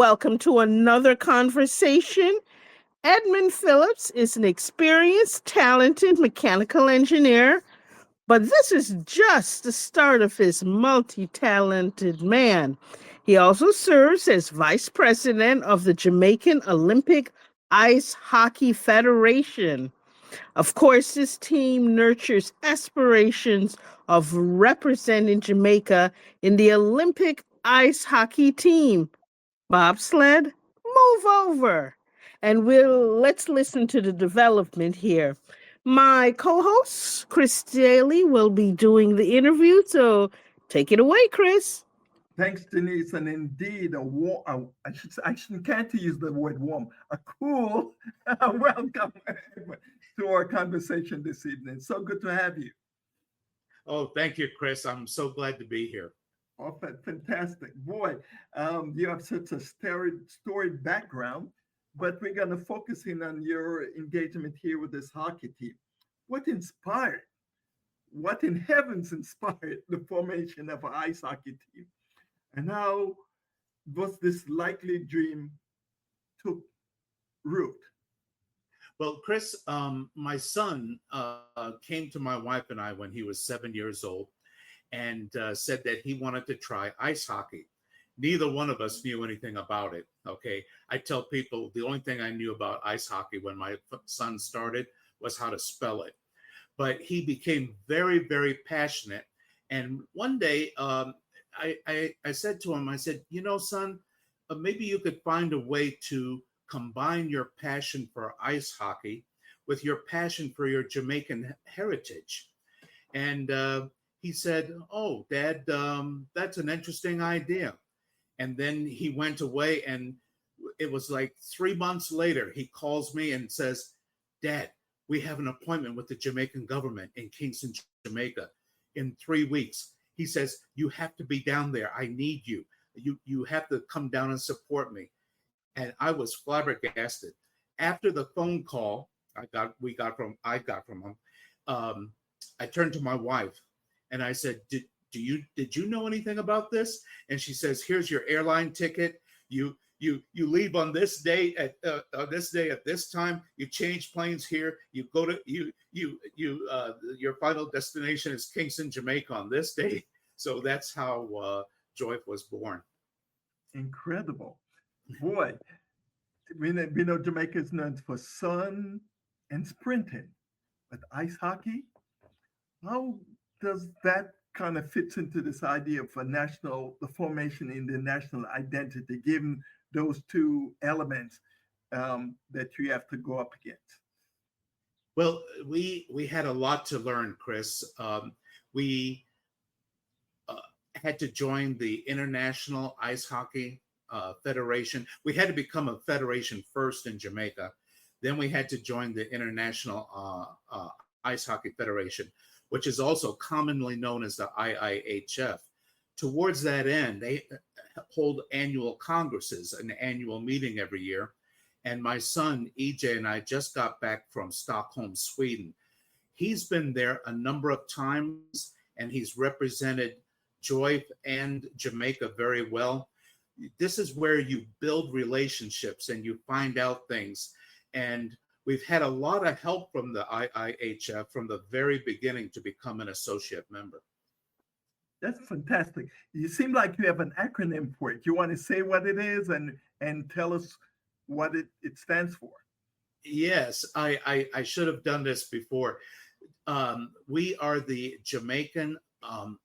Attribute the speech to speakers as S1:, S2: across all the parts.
S1: welcome to another conversation. Edmond Phillipps is an experienced, talented mechanical engineer, but this is just the start of his multi-talented man. He also serves as vice president of the Jamaican Olympic Ice Hockey Federation. Of course, this team nurtures aspirations of representing Jamaica in the Olympic ice hockey team. Bobsled, move over. And let's listen to the development here. My co-host, Chris Daly, will be doing the interview, so take it away, Chris.
S2: Thanks, Denise. And indeed, a warm, I can't use the word warm, a cool welcome to our conversation this evening. So good to have you.
S3: Oh, thank you, Chris. I'm so glad to be here.
S2: Oh, fantastic. Boy, you have such a storied background, but we're going to focus in on your engagement here with this hockey team. What inspired, what in heavens inspired the formation of an ice hockey team? And how was this likely dream took root?
S3: Well, Chris, my son came to my wife and I when he was 7 years old and said that he wanted to try ice hockey. Neither one of us knew anything about it. Okay. I tell people the only thing I knew about ice hockey when my son started was how to spell it. But he became very, very passionate. And one day, I said to him, I said, son, maybe you could find a way to combine your passion for ice hockey with your passion for your Jamaican heritage. And he said, oh, Dad, that's an interesting idea. And then he went away, and it was like 3 months later, he calls me and says, Dad, we have an appointment with the Jamaican government in Kingston, Jamaica in 3 weeks. He says, you have to be down there. I need you. You have to come down and support me. And I was flabbergasted. After the phone call I got from him, I turned to my wife and I said, did you know anything about this? And she says, here's your airline ticket. You leave on this day at this time. You change planes here. You go to your final destination is Kingston, Jamaica on this day. So that's how Joy was born.
S2: Incredible, boy. We know Jamaica is known for sun and sprinting, but ice hockey. How does that kind of fits into this idea of the formation in the national identity, given those two elements that you have to go up against?
S3: Well, we had a lot to learn, Chris. We had to join the International Ice Hockey Federation. We had to become a federation first in Jamaica. Then we had to join the International Ice Hockey Federation, which is also commonly known as the IIHF. Towards that end, they hold annual congresses, an annual meeting every year. And my son, EJ, and I just got back from Stockholm, Sweden. He's been there a number of times, and he's represented Joy and Jamaica very well. This is where you build relationships and you find out things. And we've had a lot of help from the IIHF from the very beginning to become an associate member.
S2: That's fantastic. You seem like you have an acronym for it. You want to say what it is and tell us what it stands for?
S3: Yes, I should have done this before. We are the Jamaican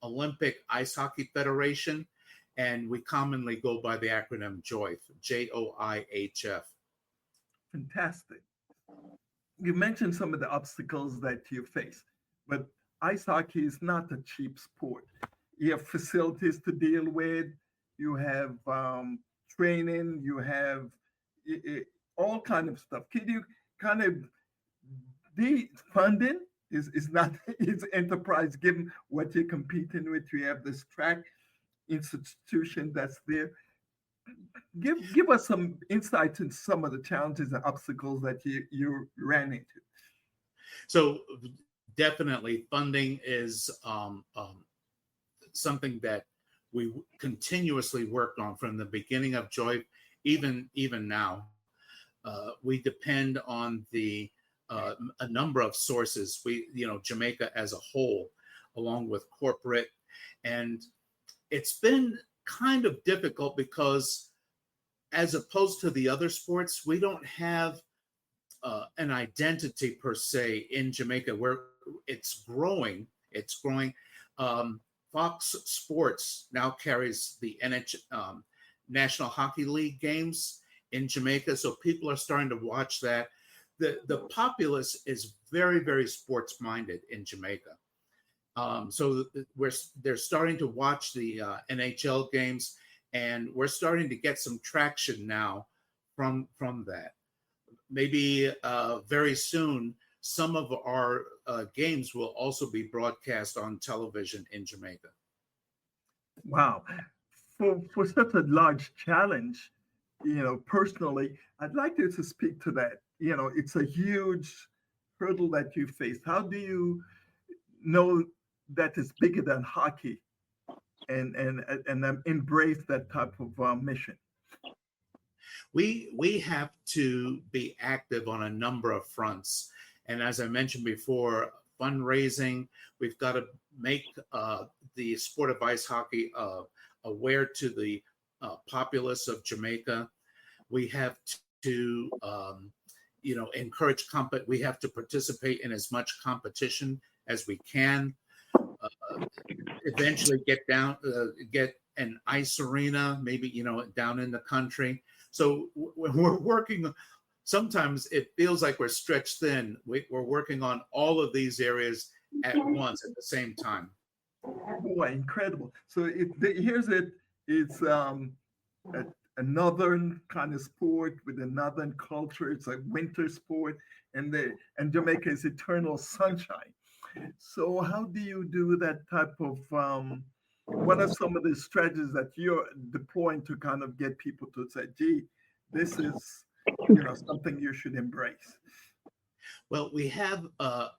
S3: Olympic Ice Hockey Federation, and we commonly go by the acronym JOIF, JOIHF.
S2: Fantastic. You mentioned some of the obstacles that you face, but ice hockey is not a cheap sport. You have facilities to deal with, you have training, you have all kind of stuff. Can you kind of the funding is not is enterprise given what you're competing with? You have this track institution that's there. Give us some insights into some of the challenges and obstacles that you ran into.
S3: So definitely funding is something that we continuously worked on from the beginning of Joy even now, we depend on a number of sources. Jamaica as a whole, along with corporate, and it's been kind of difficult because, as opposed to the other sports, we don't have an identity per se in Jamaica, where it's growing. It's growing. Fox Sports now carries the National Hockey League games in Jamaica, so people are starting to watch that. The populace is very, very sports minded in Jamaica. So they're starting to watch the NHL games, and we're starting to get some traction now from that. Maybe very soon, some of our games will also be broadcast on television in Jamaica.
S2: Wow. For such a large challenge, personally, I'd like you to speak to that. It's a huge hurdle that you face. How do you know that it's bigger than hockey and embrace that type of mission?
S3: We have to be active on a number of fronts. And as I mentioned before, fundraising, we've got to make the sport of ice hockey aware to the populace of Jamaica. We have to, encourage we have to participate in as much competition as we can. Eventually get an ice arena, maybe, down in the country. So we're working. Sometimes it feels like we're stretched thin. We're working on all of these areas at once at the same time.
S2: Boy, incredible. So here's it. It's a northern kind of sport with a northern culture. It's a winter sport, and Jamaica is eternal sunshine. So how do you do that type of? What are some of the strategies that you're deploying to kind of get people to say, "Gee, this is something you should embrace"?
S3: Well, we have a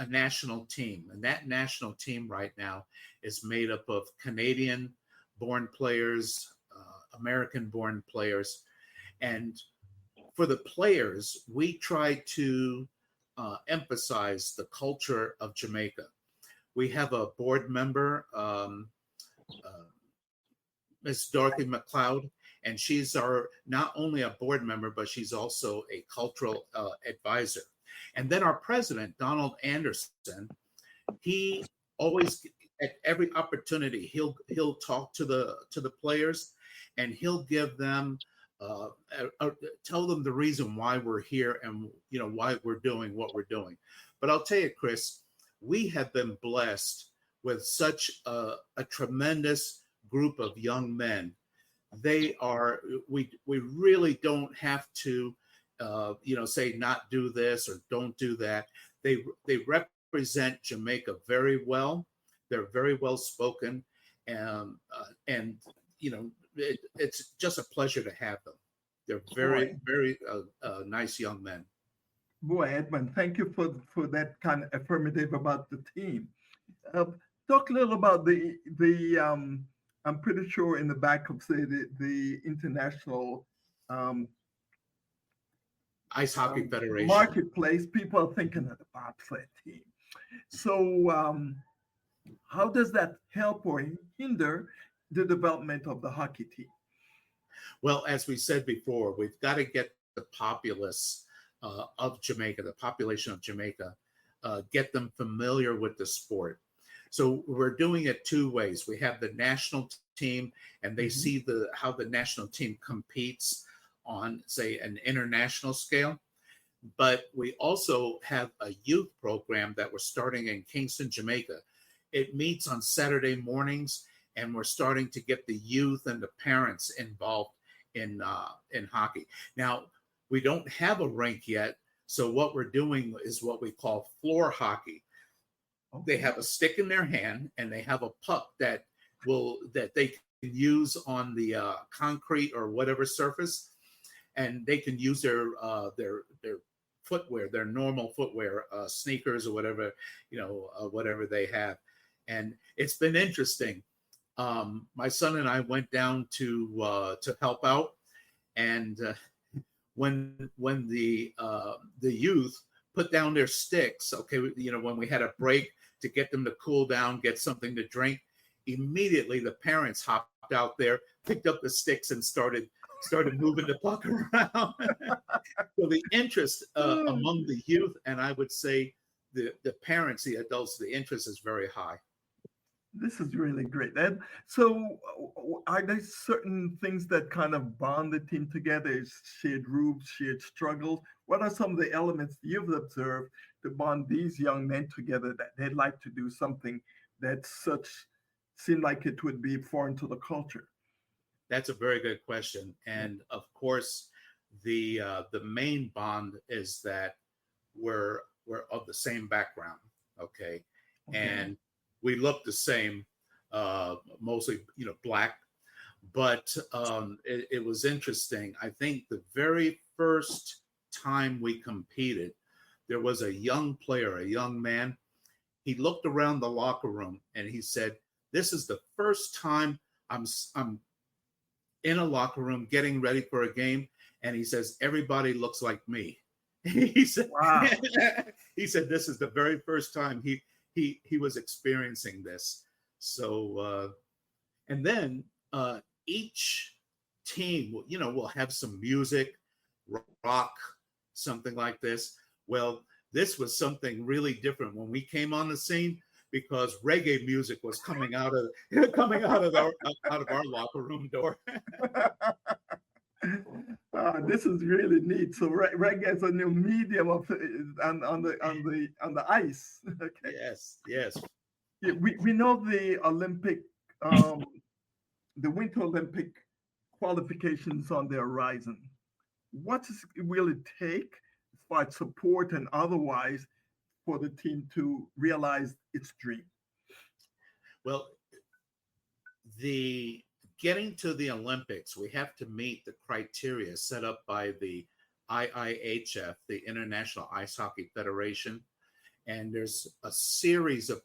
S3: national team, and that national team right now is made up of Canadian-born players, American-born players, and for the players, we try to emphasize the culture of Jamaica. We have a board member, Miss Dorothy McLeod, and she's not only a board member, but she's also a cultural advisor. And then our president, Donald Anderson, he always, at every opportunity, he'll talk to the players, and he'll give them tell them the reason why we're here and why we're doing what we're doing. But I'll tell you, Chris, we have been blessed with such a tremendous group of young men. We really don't have to say not do this or don't do that. They represent Jamaica very well. They're very well spoken, and it's just a pleasure to have them. They're very, very nice young men.
S2: Boy, Edmond, thank you for that kind of affirmative about the team. Talk a little about the I'm pretty sure in the back of the international
S3: Ice Hockey Federation
S2: marketplace, people are thinking of the bobsled team. So how does that help or hinder the development of the hockey team?
S3: Well, as we said before, we've got to get the populace of Jamaica, the population of Jamaica, get them familiar with the sport. So we're doing it two ways. We have the national team, and they see how the national team competes on, say, an international scale. But we also have a youth program that we're starting in Kingston, Jamaica. It meets on Saturday mornings, and we're starting to get the youth and the parents involved in hockey. Now, we don't have a rink yet, so what we're doing is what we call floor hockey. They have a stick in their hand, and they have a puck that they can use on the concrete or whatever surface, and they can use their footwear, their normal footwear, sneakers or whatever, whatever they have. And it's been interesting. My son and I went down to help out, And when the youth put down their sticks, okay, when we had a break to get them to cool down, get something to drink, immediately the parents hopped out there, picked up the sticks, and started moving the puck around. So the interest among the youth, and I would say the parents, the adults, the interest is very high.
S2: This is really great. And so, are there certain things that kind of bond the team together? Shared groups, shared struggles? What are some of the elements you've observed to bond these young men together that they'd like to do something that seem like it would be foreign to the culture?
S3: That's a very good question, and of course, the main bond is that we're of the same background, okay, and we look the same, mostly black, but it was interesting. I think the very first time we competed, there was a young player, a young man. He looked around the locker room and he said, "This is the first time I'm in a locker room getting ready for a game," and he says, "Everybody looks like me." He said,
S2: Wow.
S3: he said this is the very first time he was experiencing this. So and then each team will have some music, rock, something like this. Well, this was something really different when we came on the scene, because reggae music was coming out of our locker room door.
S2: This is really neat. So reggae is a new medium of on the ice. Okay.
S3: Yes.
S2: Yeah, we know the Olympic, the Winter Olympic qualifications on the horizon. What will it take as far as support and otherwise for the team to realize its dream?
S3: Well, the getting to the Olympics, we have to meet the criteria set up by the IIHF, the International Ice Hockey Federation, and there's a series of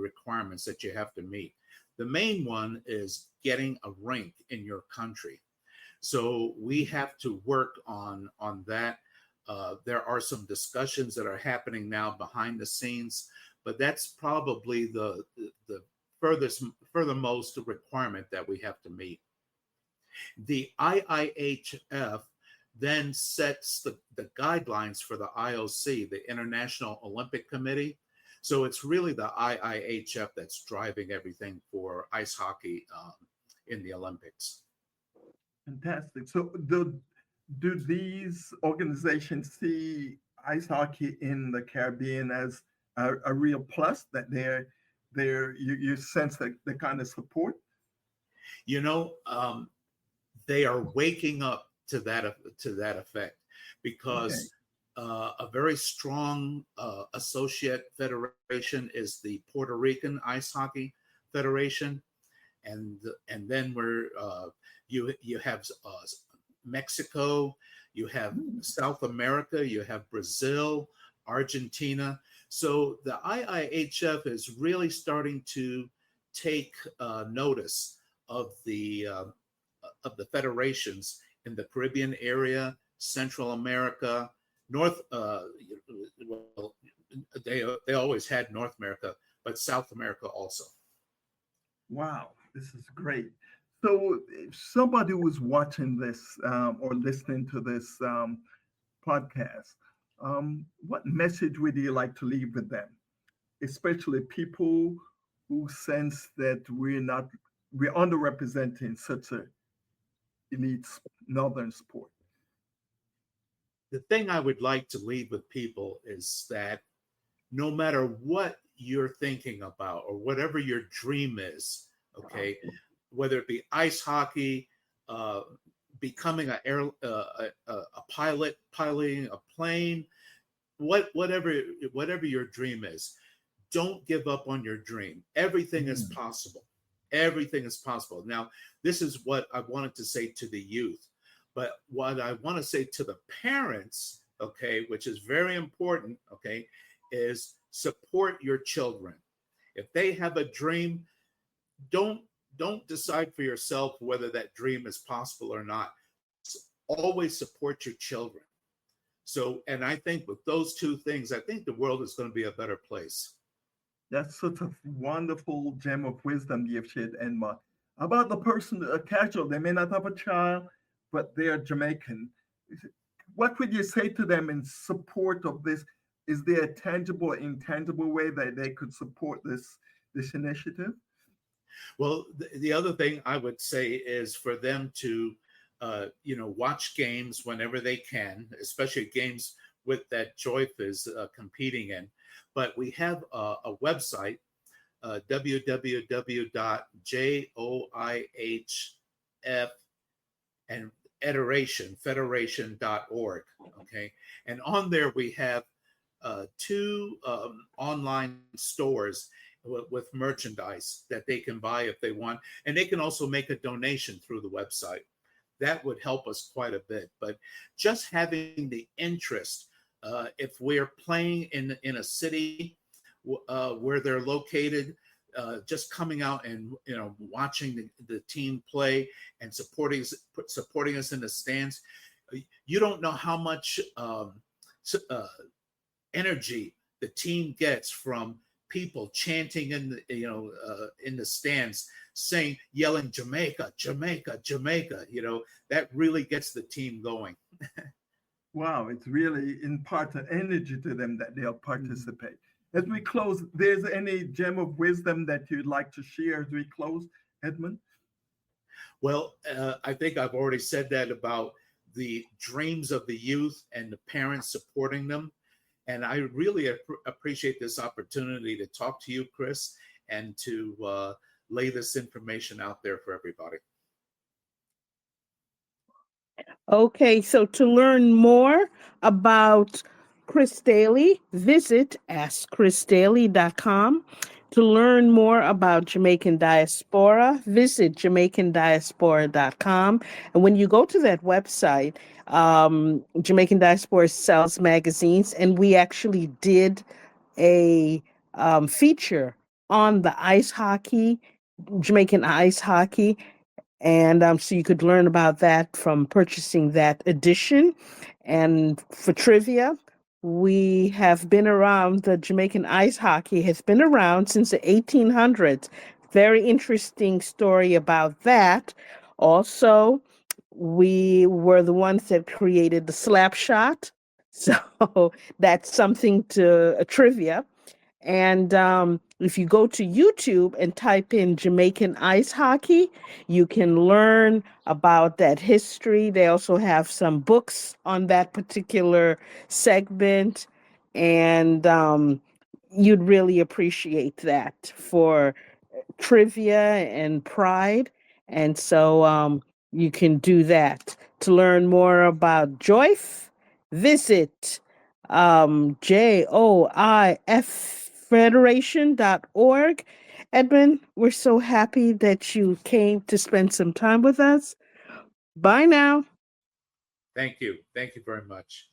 S3: requirements that you have to meet. The main one is getting a rink in your country. So we have to work on that. There are some discussions that are happening now behind the scenes, but that's probably the furthermost requirement that we have to meet. The IIHF then sets the guidelines for the IOC, the International Olympic Committee. So it's really the IIHF that's driving everything for ice hockey in the Olympics.
S2: Fantastic. So do these organizations see ice hockey in the Caribbean as a real plus, that you sense that the kind of support?
S3: They are waking up to that effect, because a very strong associate federation is the Puerto Rican Ice Hockey Federation, and then you have Mexico, you have South America, you have Brazil, Argentina. So the IIHF is really starting to take notice of the federations in the Caribbean area, Central America, North. Well, they always had North America, but South America also.
S2: Wow, this is great. So, if somebody was watching this or listening to this podcast, what message would you like to leave with them, especially people who sense that we're underrepresented in such a elite northern sport?
S3: The thing I would like to leave with people is that no matter what you're thinking about or whatever your dream is, okay, whether it be ice hockey, becoming a pilot, piloting a plane, whatever your dream is, don't give up on your dream. Everything is possible. Everything is possible. Now, this is what I wanted to say to the youth, but what I want to say to the parents, okay, which is very important, okay, is support your children. If they have a dream, don't decide for yourself whether that dream is possible or not. always support your children. So, and I think with those two things, I think the world is going to be a better place.
S2: That's such a wonderful gem of wisdom you've shared, Edmond. About the person, a casual, they may not have a child, but they're Jamaican. What would you say to them in support of this? Is there a tangible, intangible way that they could support this initiative?
S3: Well, the other thing I would say is for them to, watch games whenever they can, especially games with that Joyce is competing in. But we have a website, www.joihf and federation.org. Okay. And on there we have two online stores with merchandise that they can buy if they want. And they can also make a donation through the website. That would help us quite a bit. But just having the interest, if we're playing in a city where they're located, just coming out and watching the team play and supporting us in the stands, you don't know how much energy the team gets from people chanting in the stands, yelling Jamaica, Jamaica, Jamaica. That really gets the team going.
S2: Wow, it's really impart an energy to them that they'll participate. As we close, there's any gem of wisdom that you'd like to share as we close, Edmond?
S3: Well, I think I've already said that about the dreams of the youth and the parents supporting them. And I really appreciate this opportunity to talk to you, Chris, and to lay this information out there for everybody.
S1: Okay, so to learn more about Chris Daly, visit askchrisdaly.com. To learn more about Jamaican Diaspora, visit jamaicandiaspora.com. And when you go to that website, Jamaican Diaspora sells magazines, and we actually did a feature on the ice hockey, Jamaican ice hockey. And so you could learn about that from purchasing that edition. And for trivia, we have been around, the Jamaican ice hockey has been around since the 1800s. Very interesting story about that. Also, we were the ones that created the slap shot. So that's something to a trivia. And if you go to YouTube and type in Jamaican Ice Hockey, you can learn about that history. They also have some books on that particular segment. And you'd really appreciate that for trivia and pride. And so you can do that. To learn more about Joyce, visit JOIF federation.org. Edmond, we're so happy that you came to spend some time with us. Bye now.
S3: Thank you. Thank you very much.